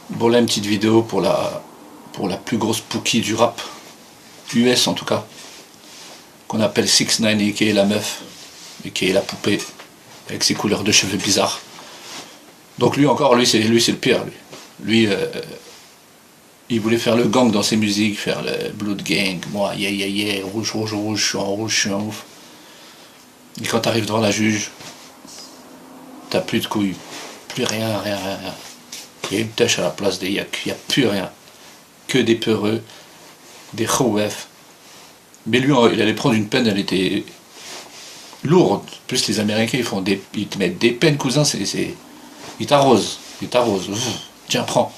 Bon là une petite vidéo pour la plus grosse pookie du rap, US en tout cas, qu'on appelle 6ix9ine et qui est la meuf, et qui est la poupée, avec ses couleurs de cheveux bizarres. Donc lui encore, lui c'est le pire. Lui il voulait faire le gang dans ses musiques, faire le Blood Gang, moi, yeah, yeah, yeah, rouge, rouge, rouge, je suis en rouge, je suis en ouf. Et quand t'arrives devant la juge, t'as plus de couilles, plus rien, rien, rien, rien. Il y a une tâche à la place des yak, il n'y a plus rien. Que des peureux, des khouef. Mais lui, il allait prendre une peine, elle était lourde. Plus les Américains, ils te mettent des peines, cousin, ils t'arrosent, ils t'arrosent. Tiens, prends.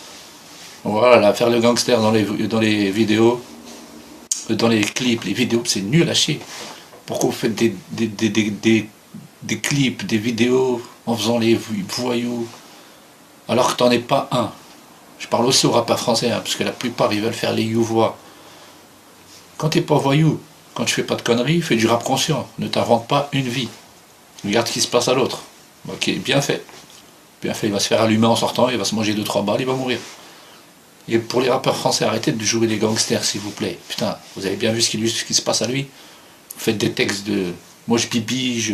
Voilà, là, faire le gangster dans les vidéos, dans les clips, les vidéos, c'est nul à chier. Pourquoi vous faites des clips, des vidéos en faisant les voyous, alors que t'en es pas un? Je parle aussi aux rappeurs français, hein, parce que la plupart ils veulent faire les you-voix. Quand t'es pas voyou, quand tu fais pas de conneries, fais du rap conscient. Ne t'invente pas une vie. Regarde ce qui se passe à l'autre. Ok, bien fait. Bien fait, il va se faire allumer en sortant, il va se manger 2-3 balles, il va mourir. Et pour les rappeurs français, arrêtez de jouer les gangsters, s'il vous plaît. Putain, vous avez bien vu ce qui se passe à lui. Vous faites des textes de moi je bibi,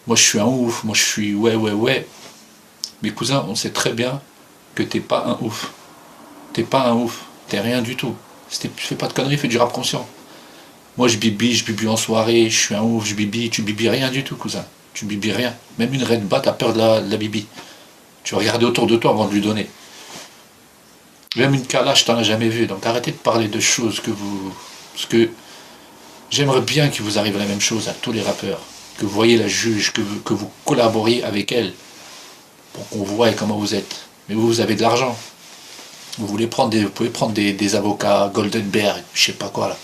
moi je suis un ouf, moi je suis ouais, ouais, ouais. Mes cousins, on sait très bien que t'es pas un ouf. T'es pas un ouf. T'es rien du tout. Fais pas de conneries, fais du rap conscient. Moi je bibi en soirée, je suis un ouf, je bibi, tu bibi rien du tout, cousin. Tu bibi rien. Même une Red Bat, t'as peur de la bibi. Tu vas regarder autour de toi avant de lui donner. Même une Kalash, t'en as jamais vu. Donc arrêtez de parler de choses parce que j'aimerais bien qu'il vous arrive la même chose à tous les rappeurs. Que vous voyez la juge, que vous collaboriez avec elle. Pour qu'on voie comment vous êtes. Mais vous avez de l'argent. Vous pouvez prendre des avocats, Goldenberg, je sais pas quoi là.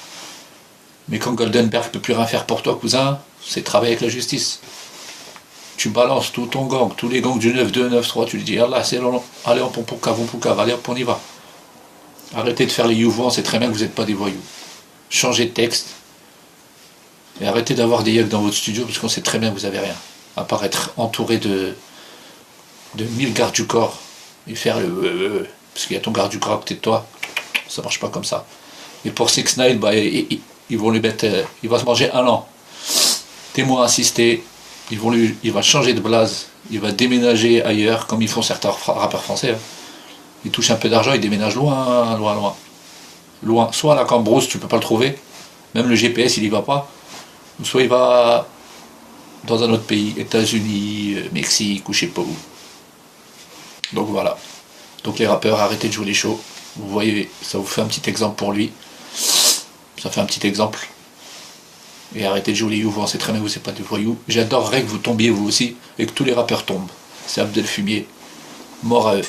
Mais quand Goldenberg peut plus rien faire pour toi, cousin, c'est travailler avec la justice. Tu balances tout ton gang, tous les gangs du 9-2, 9-3, tu lui dis, ah là, c'est long, allez hop, on poucave, allez hop, on y va. Arrêtez de faire les youvois, on sait très bien que vous n'êtes pas des voyous. Changez de texte. Et arrêtez d'avoir des yeux dans votre studio, parce qu'on sait très bien que vous avez rien. À part être entouré de 1000 gardes du corps, et faire le parce qu'il y a ton garde du corps à côté de toi, ça marche pas comme ça. Et pour 6ix9ine, bah, ils vont lui mettre, il va se manger 1 an. Témoin assisté, il va changer de blase, il va déménager ailleurs, comme ils font certains rappeurs français. Hein. Ils touchent un peu d'argent, ils déménagent loin, loin, loin. Loin. Soit à la Cambrousse, tu peux pas le trouver, même le GPS il y va pas, soit il va dans un autre pays, États-Unis, Mexique ou je sais pas où. Donc voilà. Donc les rappeurs, arrêtez de jouer les shows. Vous voyez, ça vous fait un petit exemple pour lui. Ça fait un petit exemple. Et arrêtez de jouer les youvois, c'est très bien que vous n'êtes pas des voyous. J'adorerais que vous tombiez vous aussi et que tous les rappeurs tombent. C'est Abdel Fumier. Mort à eux.